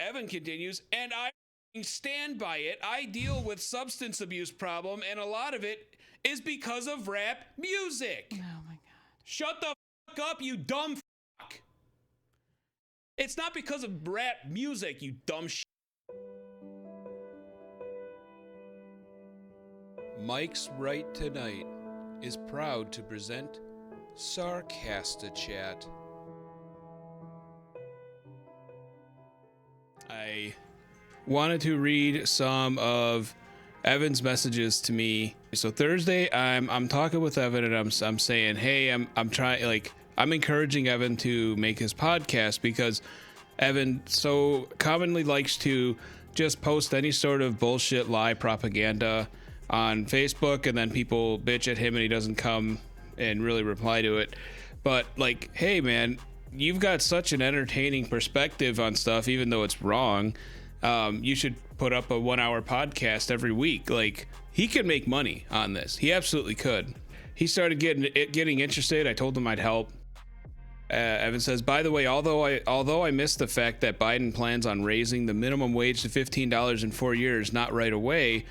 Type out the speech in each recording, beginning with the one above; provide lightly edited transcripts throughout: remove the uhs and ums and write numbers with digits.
Evan continues, and I stand by it. I deal with substance abuse problem, and a lot of it is because of rap music. Oh my God. Shut the fuck up, you dumb fuck. It's not because of rap music, you dumb shit. Mike's Right Tonight is proud to present SarcastiChat. I wanted to read some of Evan's messages to me. So Thursday, I'm talking with Evan, and I'm saying, hey, I'm trying, like, I'm encouraging Evan to make his podcast because Evan so commonly likes to just post any sort of bullshit lie propaganda on Facebook, and then people bitch at him and he doesn't come and really reply to it. But like, hey man, you've got such an entertaining perspective on stuff, even though it's wrong. You should put up a 1-hour podcast every week. Like, he could make money on this. He absolutely could. He started getting interested. I told him I'd help. Evan says, by the way, although I missed the fact that Biden plans on raising the minimum wage to $15 in 4 years, not right away,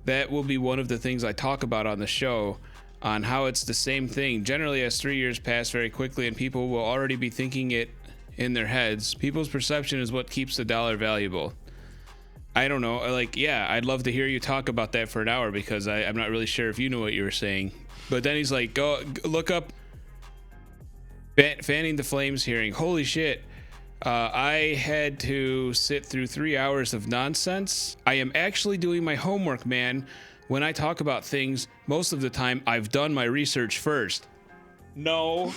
that will be one of the things I talk about on the show, on how it's the same thing. Generally, as 3 years pass very quickly and people will already be thinking it in their heads. People's perception is what keeps the dollar valuable. I don't know. Like, yeah, I'd love to hear you talk about that for an hour because I'm not really sure if you know what you were saying. But then he's like, go look up Fanning the Flames hearing. Holy shit. I had to sit through 3 hours of nonsense. I am actually doing my homework, man. When I talk about things, most of the time, I've done my research first. No.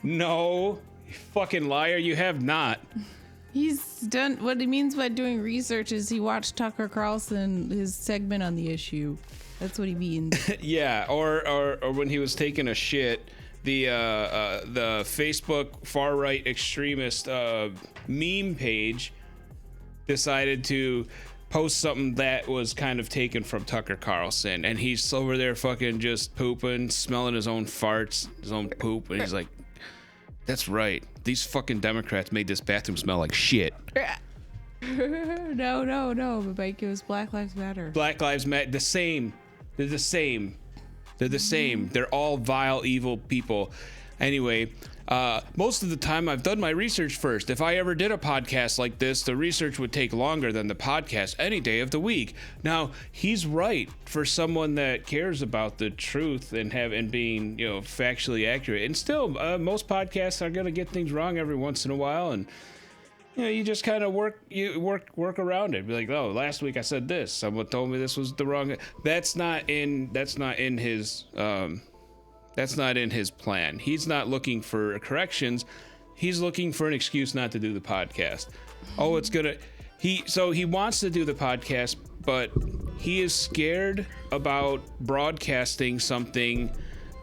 No. You fucking liar. You have not. He's done, what he means by doing research is he watched Tucker Carlson, his segment on the issue. That's what he means. Yeah, or when he was taking a shit, the Facebook far right extremist meme page decided to post something that was kind of taken from Tucker Carlson, and he's over there fucking just pooping, smelling his own farts, his own poop, and he's like, that's right, these fucking Democrats made this bathroom smell like shit. No, but Mike, it was Black Lives Matter. Black Lives Matter, the same. They're the same. They're the same. They're all vile, evil people. Anyway, most of the time I've done my research first. If I ever did a podcast like this, the research would take longer than the podcast any day of the week. Now, he's right for someone that cares about the truth and being, factually accurate. And still, most podcasts are going to get things wrong every once in a while, and you just kind of work around it. Be like, oh, last week I said this. Someone told me this was the wrong. That's not in his plan. He's not looking for corrections. He's looking for an excuse not to do the podcast. Oh, he wants to do the podcast, but he is scared about broadcasting something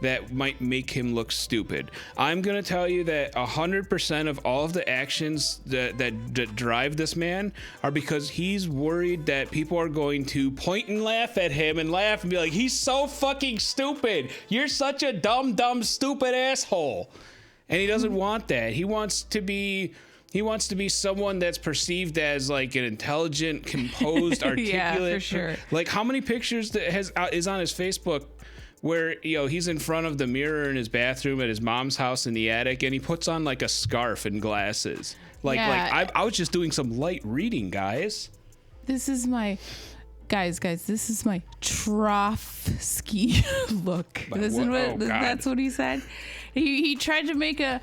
that might make him look stupid. I'm going to tell you that 100% of all of the actions that drive this man are because he's worried that people are going to point and laugh at him and laugh and be like, he's so fucking stupid. You're such a dumb, stupid asshole. And he doesn't want that. He wants to be someone that's perceived as like an intelligent, composed, articulate. Yeah, for sure. Like, how many pictures is on his Facebook where he's in front of the mirror in his bathroom at his mom's house in the attic, and he puts on like a scarf and glasses. I was just doing some light reading, guys. This is my this is my Trotsky look. That's what he said. He tried to make a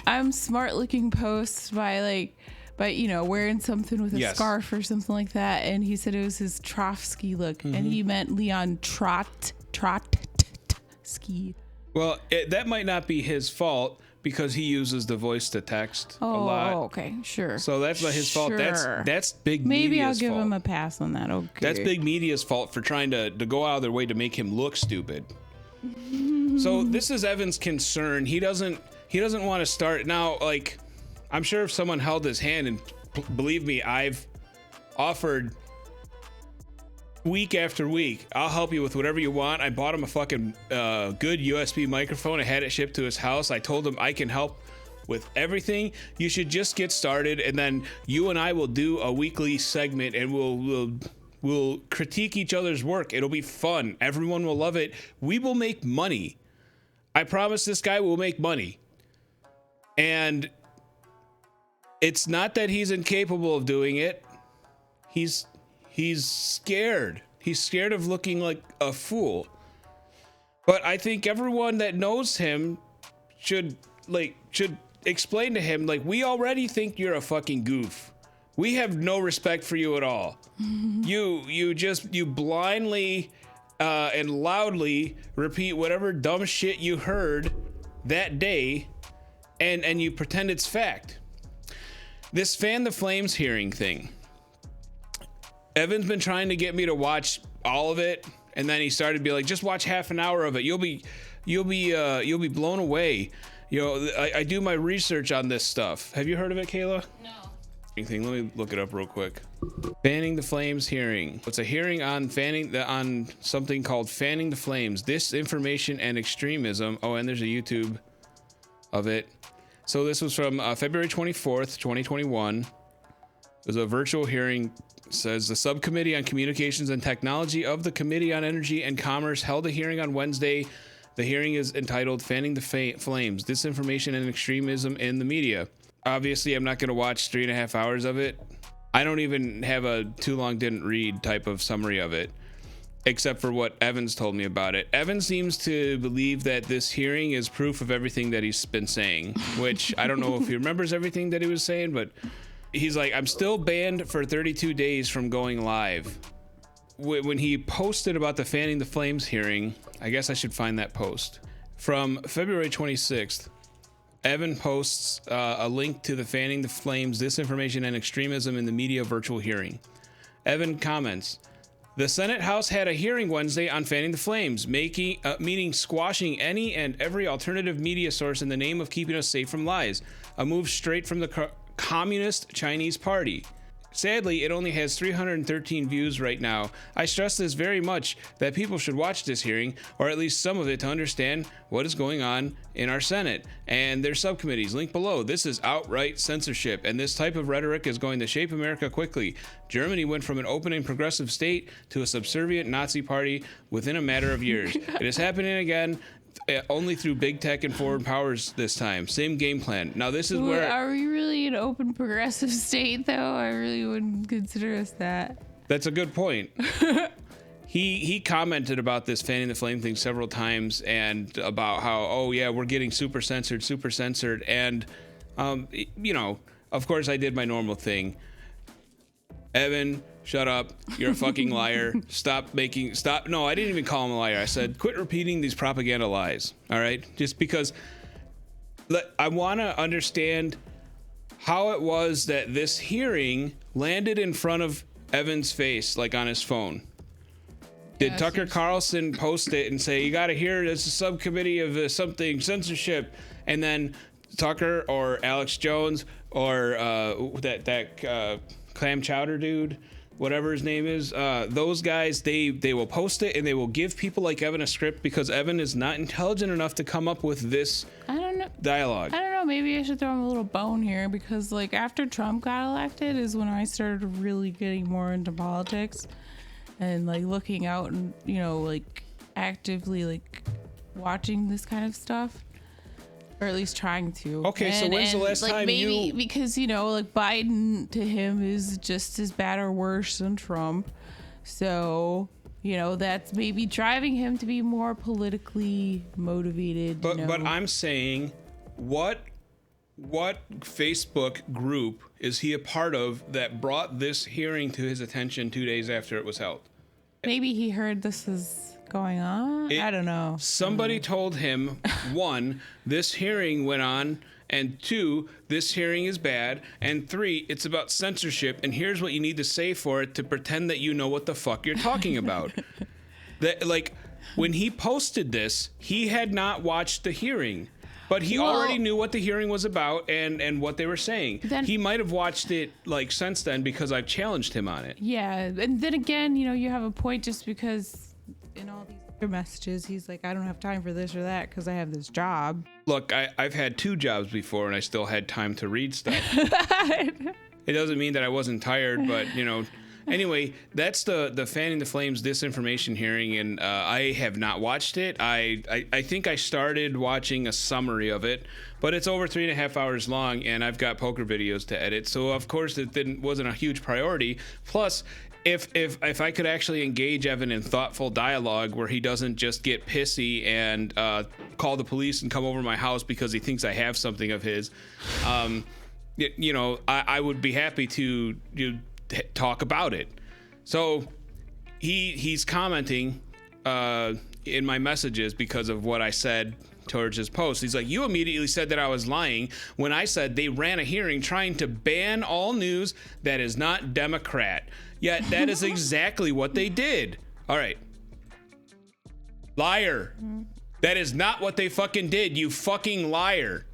I'm smart looking post by wearing something with a scarf or something like that, and he said it was his Trotsky look, and he meant Leon Trotsky. Well, that might not be his fault because he uses the voice to text a lot. Oh, okay, sure. So that's not his fault. That's big Maybe media's I'll give fault. him a pass on that. Okay. That's big media's fault for trying to go out of their way to make him look stupid. So this is Evan's concern. He doesn't want to start now. Like, I'm sure if someone held his hand, and believe me, I've offered week after week, I'll help you with whatever you want. I bought him a fucking good USB microphone. I had it shipped to his house. I told him I can help with everything. You should just get started, and then you and I will do a weekly segment, and we'll critique each other's work. It'll be fun. Everyone will love it. We will make money. I promise this guy will make money. And it's not that he's incapable of doing it. He's scared. He's scared of looking like a fool. But I think everyone that knows him should explain to him, like, we already think you're a fucking goof. We have no respect for you at all. You blindly and loudly repeat whatever dumb shit you heard that day, and you pretend it's fact. This fan the flames hearing thing. Evan's been trying to get me to watch all of it, and then he started to be like, just watch half an hour of it. You'll be blown away. You know, I do my research on this stuff. Have you heard of it, Kayla? No. Let me look it up real quick. Fanning the Flames hearing. It's a hearing on on something called Fanning the Flames, Disinformation and Extremism. Oh, and there's a YouTube of it. So this was from February 24th, 2021. It was a virtual hearing. It says the Subcommittee on Communications and Technology of the Committee on Energy and Commerce held a hearing on Wednesday. The hearing is entitled Fanning the Flames, Disinformation and Extremism in the Media. Obviously, I'm not going to watch 3.5 hours of it. I don't even have a too long didn't read type of summary of it, except for what Evans told me about it. Evan seems to believe that this hearing is proof of everything that he's been saying, which I don't know if he remembers everything that he was saying, but he's like, I'm still banned for 32 days from going live. When he posted about the Fanning the Flames hearing, I guess I should find that post. From February 26th, Evan posts a link to the Fanning the Flames Disinformation and Extremism in the Media virtual hearing. Evan comments, the Senate House had a hearing Wednesday on fanning the flames, meaning squashing any and every alternative media source in the name of keeping us safe from lies, a move straight from the Communist Chinese Party. Sadly, it only has 313 views right now. I stress this very much that people should watch this hearing, or at least some of it, to understand what is going on in our Senate and their subcommittees. Link below. This is outright censorship, and this type of rhetoric is going to shape America quickly. Germany went from an open and progressive state to a subservient Nazi party within a matter of years. It is happening again. Only through big tech and foreign powers this time. Same game plan. Now this is where... Are we really an open progressive state, though? I really wouldn't consider us that. That's a good point. He commented about this fanning the flame thing several times, and about how, oh yeah, we're getting super censored. And, you know, of course I did my normal thing. Evan, shut up. You're a fucking liar. Stop. No, I didn't even call him a liar. I said, quit repeating these propaganda lies. All right. Just because I want to understand how it was that this hearing landed in front of Evan's face, like on his phone. Did Tucker Carlson post it and say, you got to hear this is a subcommittee of something censorship? And then Tucker or Alex Jones or that clam chowder dude, whatever his name is, those guys, they will post it and they will give people like Evan a script, because Evan is not intelligent enough to come up with this dialogue. I don't know, maybe I should throw him a little bone here, because like after Trump got elected is when I started really getting more into politics and like looking out and, you know, like actively like watching this kind of stuff. Or at least trying to. Okay, so when's the last time maybe because, you know, like Biden to him is just as bad or worse than Trump. So, you know, that's maybe driving him to be more politically motivated. But I'm saying, what Facebook group is he a part of that brought this hearing to his attention 2 days after it was held? Maybe he heard this is going on. I don't know. Somebody told him, 1, this hearing went on, and 2, this hearing is bad, and 3, it's about censorship, and here's what you need to say for it to pretend that you know what the fuck you're talking about. That, like, when he posted this, he had not watched the hearing, but he already knew what the hearing was about and what they were saying. He might have watched it like since then, because I've challenged him on it. Yeah, and then again, you know, you have a point, just because in all these messages. He's like, I don't have time for this or that because I have this job. Look, I've had 2 jobs before and I still had time to read stuff. It doesn't mean that I wasn't tired, but you know. Anyway, that's the Fanning the Flames disinformation hearing, and I have not watched it. I think I started watching a summary of it, but it's over 3.5 hours long, and I've got poker videos to edit, so of course it wasn't a huge priority. Plus, if I could actually engage Evan in thoughtful dialogue where he doesn't just get pissy and call the police and come over my house because he thinks I have something of his, you know, I would be happy to talk about it. So he's commenting in my messages because of what I said towards his post. He's like, you immediately said that I was lying when I said they ran a hearing trying to ban all news that is not Democrat. Yet that is exactly what they did. All right. Liar. That is not what they fucking did, you fucking liar.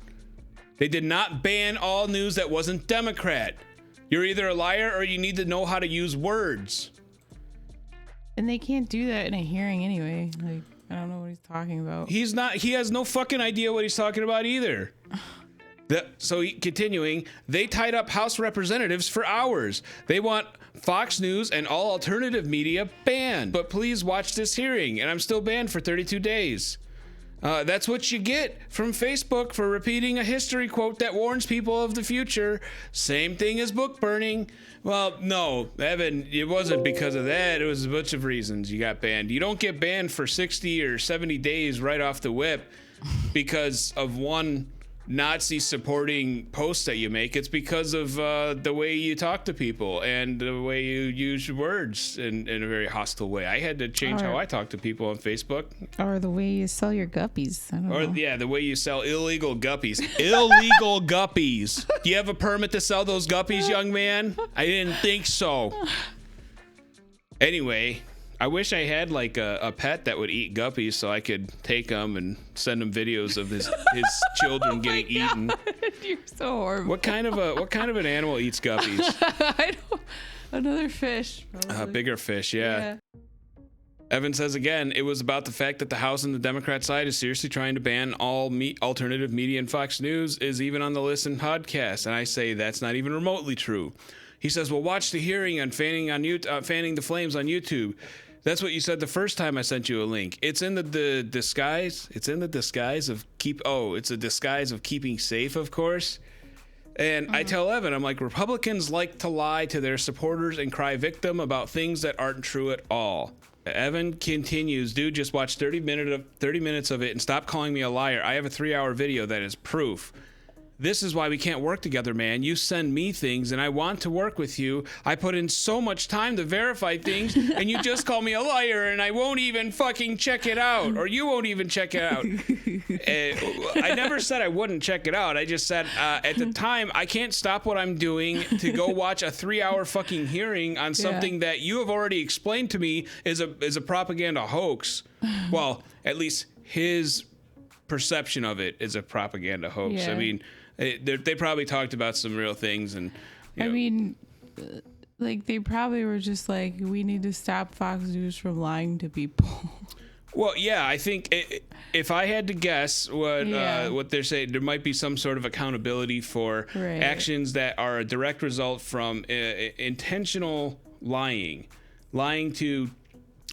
They did not ban all news that wasn't Democrat. You're either a liar or you need to know how to use words. And they can't do that in a hearing anyway. Like, I don't know what he's talking about. He has no fucking idea what he's talking about either. Continuing, they tied up House representatives for hours. They want Fox News and all alternative media banned. But please watch this hearing. And I'm still banned for 32 days. That's what you get from Facebook for repeating a history quote that warns people of the future. Same thing as book burning. Well, no, Evan, it wasn't because of that. It was a bunch of reasons you got banned. You don't get banned for 60 or 70 days right off the whip because of one Nazi supporting post that you make. It's because of the way you talk to people and the way you use words in a very hostile way. I had to change how I talk to people on Facebook. Or the way you sell your guppies. I don't know. Yeah, the way you sell illegal guppies. Illegal guppies. Do you have a permit to sell those guppies, young man? I didn't think so. Anyway, I wish I had like a pet that would eat guppies so I could take them and send him videos of his children getting eaten. You're so horrible. What kind of an animal eats guppies? I don't. Another fish. A bigger fish, yeah. Evan says again, it was about the fact that the House and the Democrat side is seriously trying to ban all alternative media, and Fox News is even on the list in podcasts. And I say that's not even remotely true. He says, well, watch the hearing on Fanning the Flames on YouTube. That's what you said the first time I sent you a link. It's in the disguise. It's in the disguise of it's a disguise of keeping safe, of course. And I tell Evan, I'm like, Republicans like to lie to their supporters and cry victim about things that aren't true at all. Evan continues, dude, just watch 30 minutes of it and stop calling me a liar. I have a 3-hour video that is proof. This is why we can't work together, man. You send me things and I want to work with you. I put in so much time to verify things and you just call me a liar and I won't even fucking check it out, or you won't even check it out. I never said I wouldn't check it out. I just said at the time I can't stop what I'm doing to go watch a 3-hour fucking hearing on something that you have already explained to me is a propaganda hoax. Well, at least his perception of it is a propaganda hoax. Yeah. I mean, they probably talked about some real things, and I mean, like they probably were just like, we need to stop Fox News from lying to people. Well, yeah, I think if I had to guess what they're saying, there might be some sort of accountability for actions that are a direct result from intentional lying to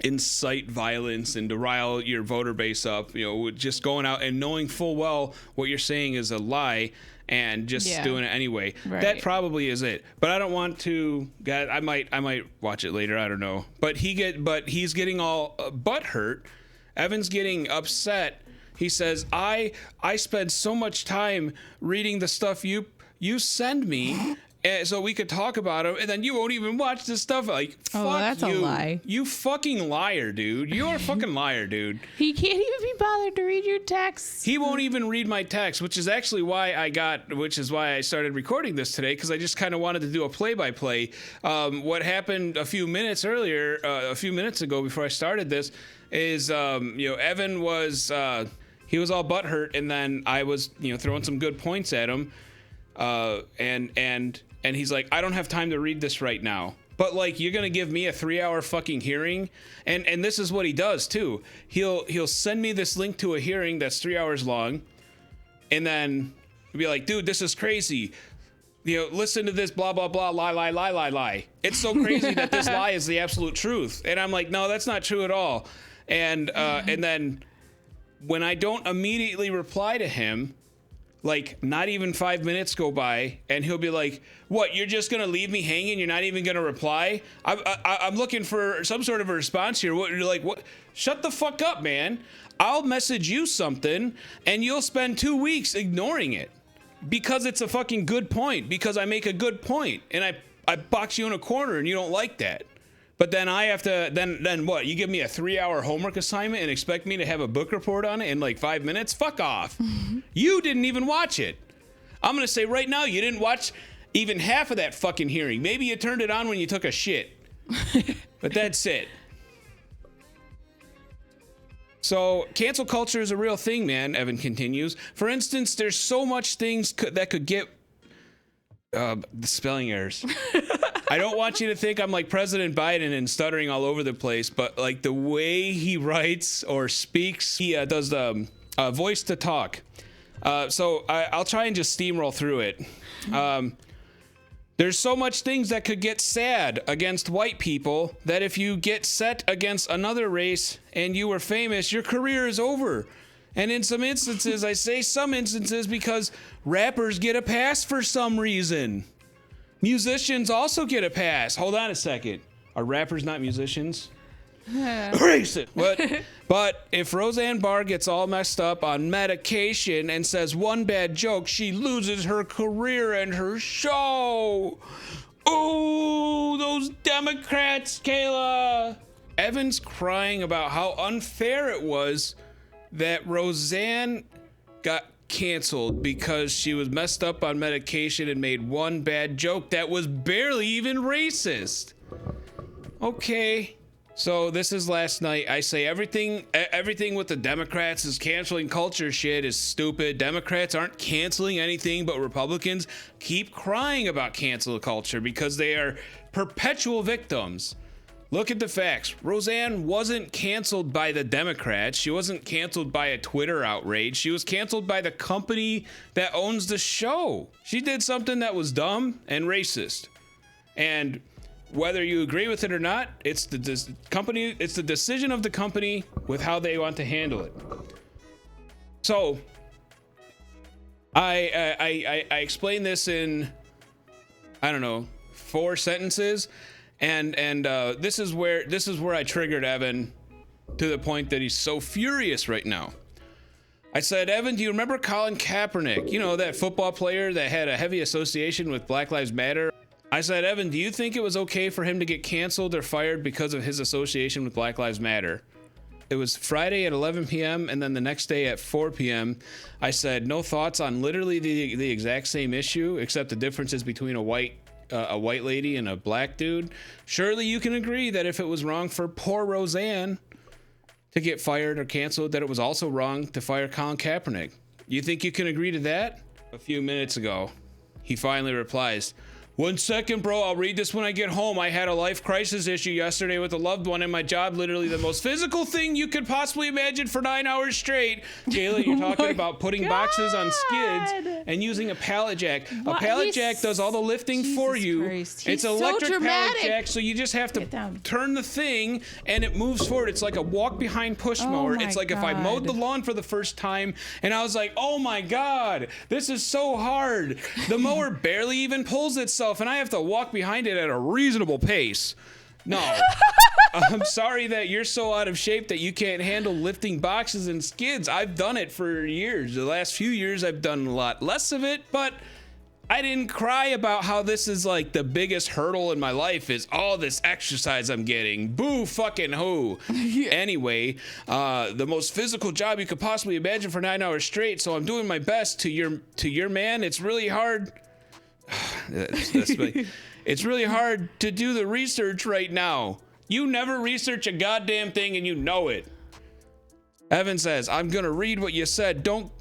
incite violence and to rile your voter base up, just going out and knowing full well what you're saying is a lie and just doing it anyway. That probably is it. But I don't want to. God, I might watch it later. I don't know. But he's getting all butthurt. Evan's getting upset. He says, I spend so much time reading the stuff you send me. So we could talk about them, and then you won't even watch this stuff. Like, fuck that's you. A lie. You fucking liar, dude. You're a fucking liar, dude. He can't even be bothered to read your texts. He won't even read my text, which is actually why I started recording this today, because I just kind of wanted to do a play-by-play. What happened a few minutes ago before I started this is, Evan was he was all butthurt, and then I was throwing some good points at him, and he's like, I don't have time to read this right now. But like, you're gonna give me a 3-hour fucking hearing, and this is what he does too. He'll send me this link to a hearing that's 3 hours long, and then be like, dude, this is crazy. You know, listen to this, blah blah blah, lie. It's so crazy that this lie is the absolute truth, and I'm like, no, that's not true at all. And then when I don't immediately reply to him, like not even 5 minutes go by, and he'll be like, what, you're just gonna leave me hanging? You're not even gonna reply? I'm looking for some sort of a response here. What, you're like, what? Shut the fuck up, man. I'll message you something and you'll spend 2 weeks ignoring it because it's a fucking good point, because I make a good point, and I box you in a corner and you don't like that. But then I have to, then what? You give me a 3-hour homework assignment and expect me to have a book report on it in like 5 minutes? Fuck off. You didn't even watch it. I'm going to say right now, you didn't watch even half of that fucking hearing. Maybe you turned it on when you took a shit. But that's it. So cancel culture is a real thing, man, Evan continues. For instance, there's so much things that could get the spelling errors. I don't want you to think I'm like President Biden and stuttering all over the place, but like the way he writes or speaks, he does the voice to talk. So I'll try and just steamroll through it. There's so much things that could get sad against white people that if you get set against another race and you were famous, your career is over. And in some instances, I say some instances because rappers get a pass for some reason. Musicians also get a pass. Hold on a second. Are rappers not musicians? Racist. But if Roseanne Barr gets all messed up on medication and says one bad joke, she loses her career and her show. Oh, those Democrats, Kayla. Evan's crying about how unfair it was that Roseanne got canceled because she was messed up on medication and made one bad joke that was barely even racist. Okay. So this is last night. I say everything with the Democrats is canceling culture shit is stupid. Democrats aren't canceling anything, but Republicans keep crying about cancel culture because they are perpetual victims. Look at the facts. Roseanne wasn't canceled by the Democrats. She wasn't canceled by a Twitter outrage. She was canceled by the company that owns the show. She did something that was dumb and racist. And whether you agree with it or not, it's the decision of the company with how they want to handle it. So I explained this in, I don't know, 4 sentences. And this is where I triggered Evan to the point that he's so furious right now. I said, Evan, do you remember Colin Kaepernick? You know, that football player that had a heavy association with Black Lives Matter? I said, Evan, do you think it was okay for him to get canceled or fired because of his association with Black Lives Matter? It was Friday at 11 p.m. and then the next day at 4 p.m. I said, no thoughts on literally the exact same issue, except the differences between a white lady and a black dude. Surely you can agree that if it was wrong for poor Roseanne to get fired or canceled, that it was also wrong to fire Colin Kaepernick. You think you can agree to that? A few minutes ago, he finally replies, 1 second, bro. I'll read this when I get home. I had a life crisis issue yesterday with a loved one and my job, literally the most physical thing you could possibly imagine for 9 hours straight. Kayla, you're talking about putting boxes on skids and using a pallet jack. What? A pallet jack does all the lifting for you. It's an electric pallet jack, so you just have to turn the thing and it moves forward. It's like a walk behind push mower. It's like if I mowed the lawn for the first time and I was like, oh my God, this is so hard. The mower barely even pulls itself and I have to walk behind it at a reasonable pace. No. I'm sorry that you're so out of shape that you can't handle lifting boxes and skids. I've done it for years. The last few years I've done a lot less of it, but I didn't cry about how this is like the biggest hurdle in my life is all this exercise I'm getting. Boo fucking who. Yeah. Anyway, the most physical job you could possibly imagine for 9 hours straight, so I'm doing my best to your man. It's really hard. It's really hard to do the research right now. You never research a goddamn thing and you know it. Evan says, I'm gonna read what you said. Don't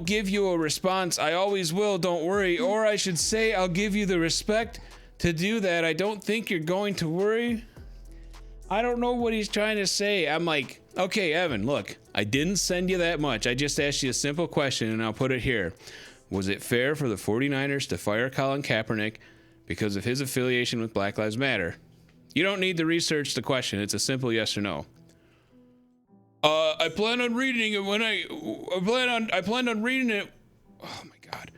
give you a response. I always will, don't worry. Or I should say, I'll give you the respect to do that. I don't think you're going to worry. I don't know what he's trying to say. I'm like, okay, Evan, look, I didn't send you that much. I just asked you a simple question, and I'll put it here. Was it fair for the 49ers to fire Colin Kaepernick because of his affiliation with Black Lives Matter? You don't need to research the question. It's a simple yes or no. I plan on reading it when I planned on reading it. Oh my God.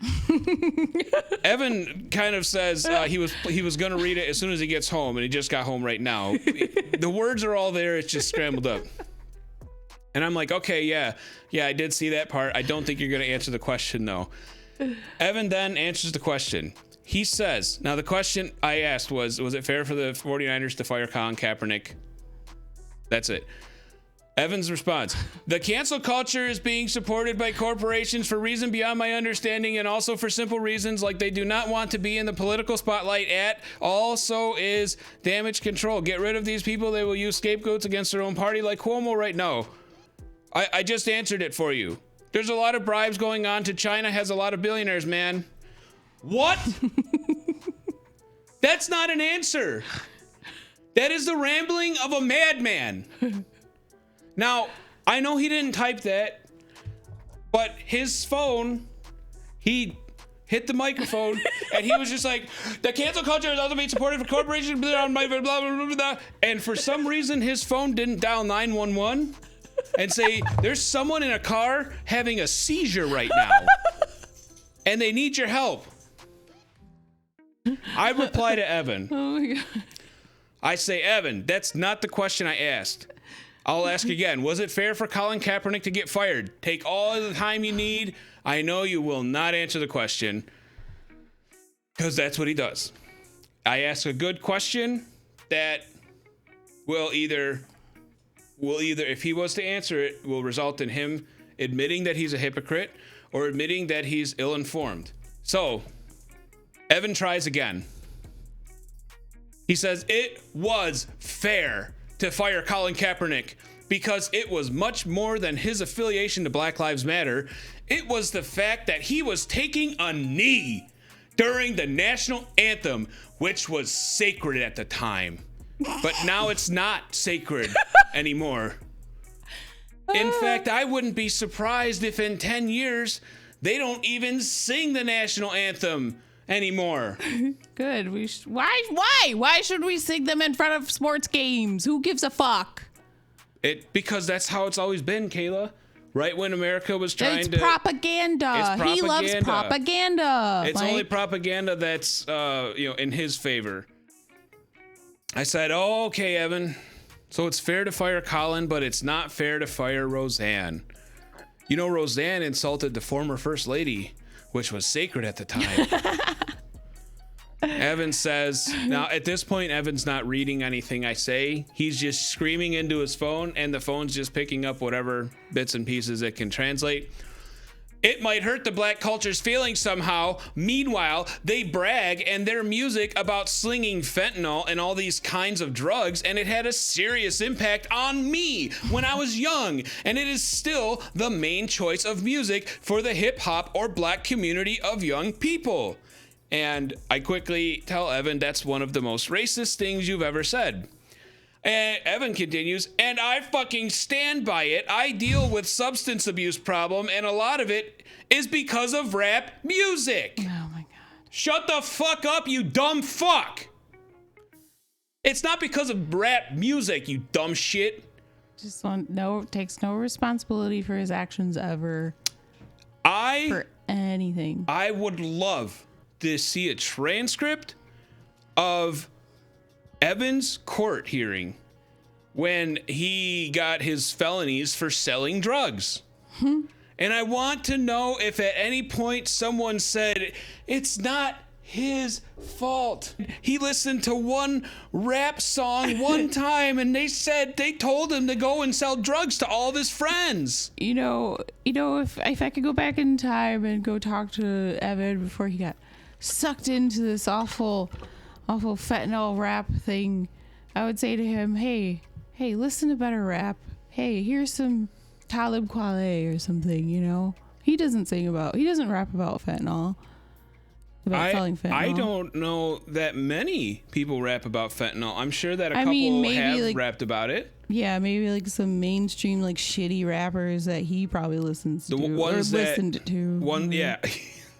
Evan kind of says he was going to read it as soon as he gets home, and he just got home right now. The words are all there. It's just scrambled up. And I'm like, okay, yeah, I did see that part. I don't think you're going to answer the question, though. Evan then answers the question. He says, now the question I asked was it fair for the 49ers to fire Colin Kaepernick? That's it. Evan's response, the cancel culture is being supported by corporations for reason beyond my understanding, and also for simple reasons like they do not want to be in the political spotlight also is damage control. Get rid of these people. They will use scapegoats against their own party like Cuomo right now. I just answered it for you. There's a lot of bribes going on to China, has a lot of billionaires, man. What? That's not an answer. That is the rambling of a madman. Now, I know he didn't type that, but his phone, he hit the microphone, and he was just like, the cancel culture is also being supported for corporations, blah, blah, blah, blah, blah. And for some reason, his phone didn't dial 911 and say, there's someone in a car having a seizure right now, and they need your help. I reply to Evan. Oh my God. I say, Evan, that's not the question I asked. I'll ask again. Was it fair for Colin Kaepernick to get fired? Take all the time you need. I know you will not answer the question because that's what he does. I ask a good question that will either, if he was to answer it, will result in him admitting that he's a hypocrite or admitting that he's ill-informed. So, Evan tries again. He says, it was fair to fire Colin Kaepernick because it was much more than his affiliation to Black Lives Matter. It was the fact that he was taking a knee during the national anthem, which was sacred at the time. But now it's not sacred anymore. In fact, I wouldn't be surprised if in 10 years they don't even sing the national anthem anymore. Good. Why should we sing them in front of sports games? Who gives a fuck? Because that's how it's always been, Kayla. Right when America was trying it's propaganda. He loves propaganda. It's only propaganda that's in his favor. I said, oh, okay, Evan. So it's fair to fire Colin, but it's not fair to fire Roseanne. You know, Roseanne insulted the former First Lady, which was sacred at the time. Evan says, now at this point, Evan's not reading anything I say. He's just screaming into his phone, and the phone's just picking up whatever bits and pieces it can translate. It might hurt the black culture's feelings somehow. Meanwhile, they brag in their music about slinging fentanyl and all these kinds of drugs, and it had a serious impact on me when I was young, and it is still the main choice of music for the hip-hop or black community of young people. And I quickly tell Evan that's one of the most racist things you've ever said. And Evan continues, and I fucking stand by it. I deal with substance abuse problem, and a lot of it is because of rap music. Oh my God. Shut the fuck up, you dumb fuck. It's not because of rap music, you dumb shit. Takes no responsibility for his actions ever. For anything. I would love to see a transcript of Evan's court hearing when he got his felonies for selling drugs. And I want to know if at any point someone said, it's not his fault. He listened to one rap song one time and they told him to go and sell drugs to all of his friends. You know, if I could go back in time and go talk to Evan before he got sucked into this awful fentanyl rap thing, I would say to him, hey, listen to better rap. Hey, here's some Talib Kweli or something, you know? He doesn't rap about fentanyl. about selling fentanyl. I don't know that many people rap about fentanyl. I'm sure that a couple have rapped about it. Yeah, maybe like some mainstream like shitty rappers that he probably listens to or listened to. Yeah.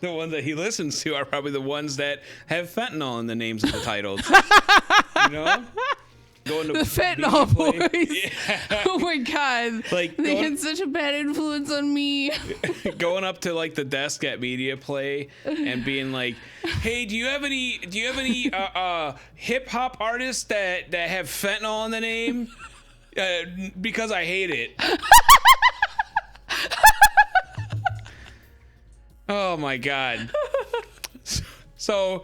The ones that he listens to are probably the ones that have fentanyl in the names of the titles. You know? Going to the fentanyl boys. Yeah. Oh my god. Like they had such a bad influence on me. Going up to like the desk at Media Play and being like, "Hey, do you have any hip hop artists that have fentanyl in the name? Because I hate it." Oh my god. So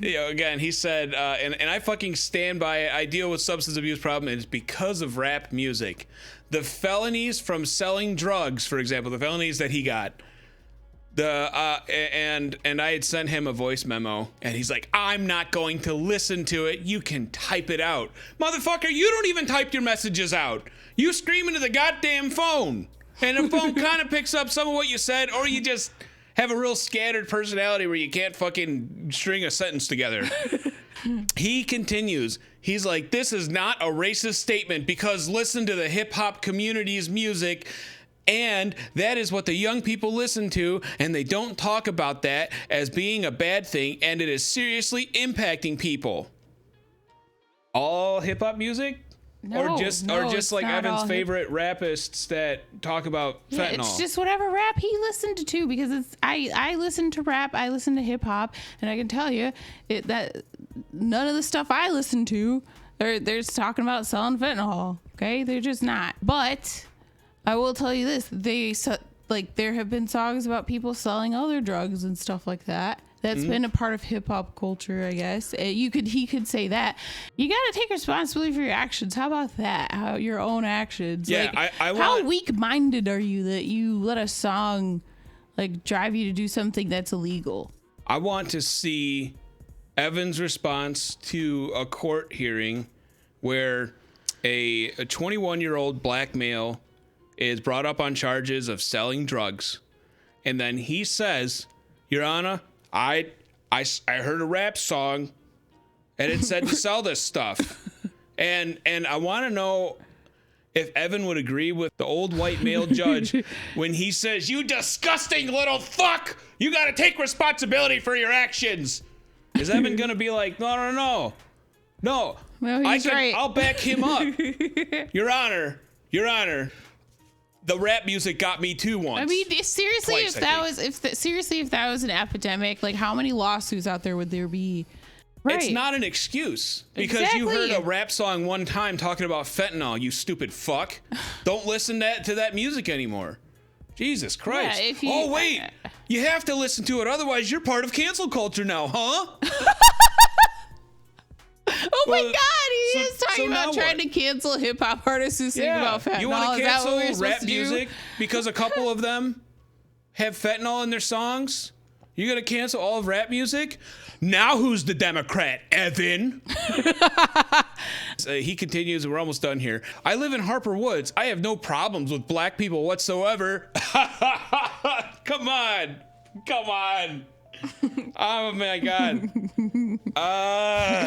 again, he said, and I fucking stand by it. I deal with substance abuse problem, and it's because of rap music. The felonies from selling drugs, for example, the felonies that he got. And I had sent him a voice memo, and he's like, "I'm not going to listen to it. You can type it out, motherfucker. You don't even type your messages out. You scream into the goddamn phone, and the phone kind of picks up some of what you said, or you just have a real scattered personality where you can't fucking string a sentence together." He continues. He's like, "This is not a racist statement because listen to the hip hop community's music. And that is what the young people listen to, and they don't talk about that as being a bad thing, and it is seriously impacting people." All hip hop music? No, or just like Evan's favorite rapists that talk about fentanyl? It's just whatever rap he listened to, because I listen to rap, I listen to hip hop, and I can tell you that none of the stuff I listen to, they're talking about selling fentanyl. Okay, they're just not. But I will tell you this: there have been songs about people selling other drugs and stuff like that. That's been a part of hip hop culture, I guess. He could say that. You got to take responsibility for your actions. How about that? Your own actions. Yeah, like, how weak-minded are you that you let a song like drive you to do something that's illegal? I want to see Evan's response to a court hearing where a 21-year-old black male is brought up on charges of selling drugs, and then he says, "Your Honor, I heard a rap song and it said to sell this stuff." And I want to know if Evan would agree with the old white male judge when he says, "You disgusting little fuck, you got to take responsibility for your actions." Is Evan going to be like, no, well, right. I'll back him up. Your Honor, the rap music got me too once. I mean, seriously, Twice, if that was an epidemic, like how many lawsuits out there would there be? Right. It's not an excuse because you heard a rap song one time talking about fentanyl, you stupid fuck. Don't listen to that music anymore. Jesus Christ. Yeah, wait, you have to listen to it, otherwise you're part of cancel culture now, huh? Oh my God, he is talking about trying to cancel hip hop artists who sing about fentanyl. You want to cancel rap music because a couple of them have fentanyl in their songs? You're going to cancel all of rap music? Now who's the Democrat, Evan? He continues, and we're almost done here. "I live in Harper Woods. I have no problems with black people whatsoever." Come on. Oh my God.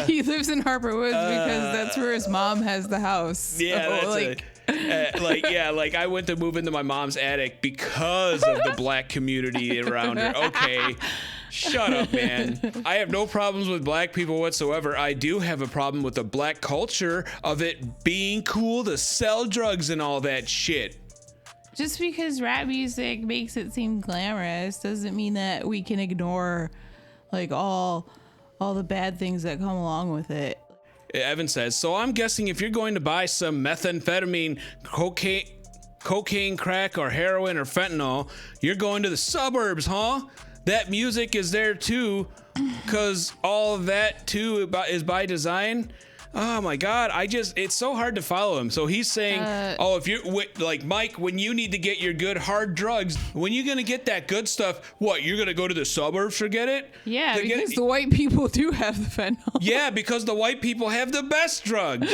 He lives in Harper Woods because that's where his mom has the house. Yeah, so, like I went to move into my mom's attic because of the black community around her. Okay, shut up, man. I have no problems with black people whatsoever. I do have a problem with the black culture of it being cool to sell drugs and all that shit. Just because rap music makes it seem glamorous doesn't mean that we can ignore like all the bad things that come along with it. Evan says, "So I'm guessing if you're going to buy some methamphetamine, cocaine, crack, or heroin or fentanyl, you're going to the suburbs, huh? That music is there too, because all of that too is by design." Oh my God, it's so hard to follow him. So he's saying, if you're like Mike, when you need to get your good hard drugs, when you're gonna get that good stuff, what, you're gonna go to the suburbs for it? Yeah, because the white people do have the fentanyl. Yeah, because the white people have the best drugs.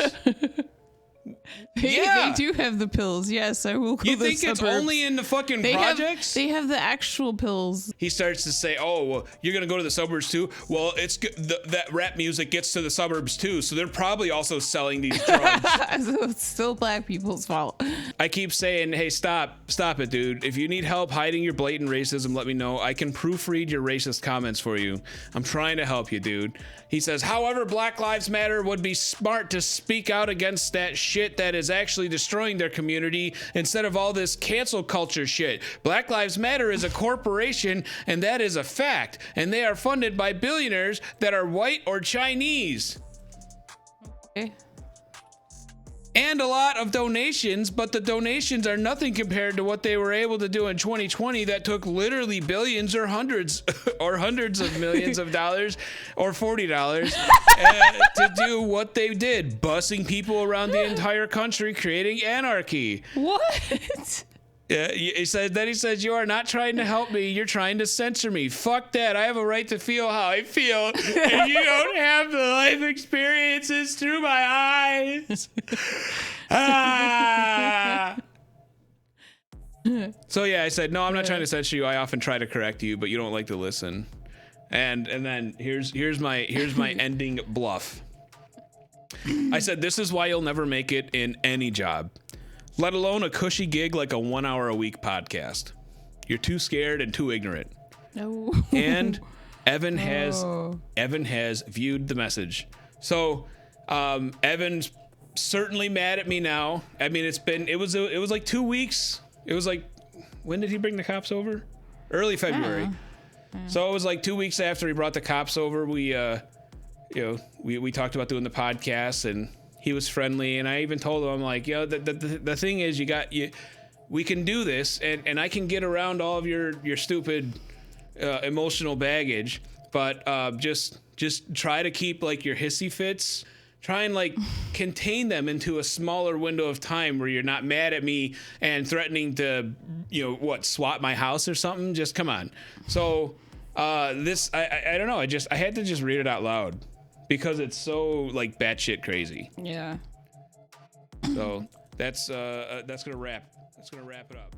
Yeah. They do have the pills. Yes, I will go You to the think it's suburbs. only in the fucking projects? They have the actual pills. He starts to say, "Oh, well, you're gonna go to the suburbs too. Well, that rap music gets to the suburbs too, so they're probably also selling these drugs." So it's still black people's fault. I keep saying, "Hey, stop it, dude. If you need help hiding your blatant racism, let me know. I can proofread your racist comments for you. I'm trying to help you, dude." He says, "However, Black Lives Matter would be smart to speak out against that shit that is actually destroying their community instead of all this cancel culture shit. Black Lives Matter is a corporation, and that is a fact. And they are funded by billionaires that are white or Chinese. Okay. And a lot of donations, but the donations are nothing compared to what they were able to do in 2020 that took literally billions or hundreds of millions of dollars or $40 to do what they did, busing people around the entire country, creating anarchy." What? He says, "You are not trying to help me. You're trying to censor me. Fuck that. I have a right to feel how I feel. And you don't have the life experiences through my eyes." So yeah, I said, "No, I'm not trying to censor you. I often try to correct you, but you don't like to listen." And then here's my ending bluff. I said, "This is why you'll never make it in any job, let alone a cushy gig like a 1 hour a week podcast. You're too scared and too ignorant." No. And Evan has viewed the message. So Evan's certainly mad at me now. I mean, it was like 2 weeks. It was like, when did he bring the cops over? Early February. So it was like 2 weeks after he brought the cops over. We talked about doing the podcast, and he was friendly, and I even told him, I'm like, the thing is, we can do this, and I can get around all of your stupid emotional baggage, but just try to keep like your hissy fits. Try and like contain them into a smaller window of time where you're not mad at me and threatening to, swat my house or something. Just come on. So I don't know. I had to just read it out loud because it's so like batshit crazy. Yeah. So that's gonna wrap it up.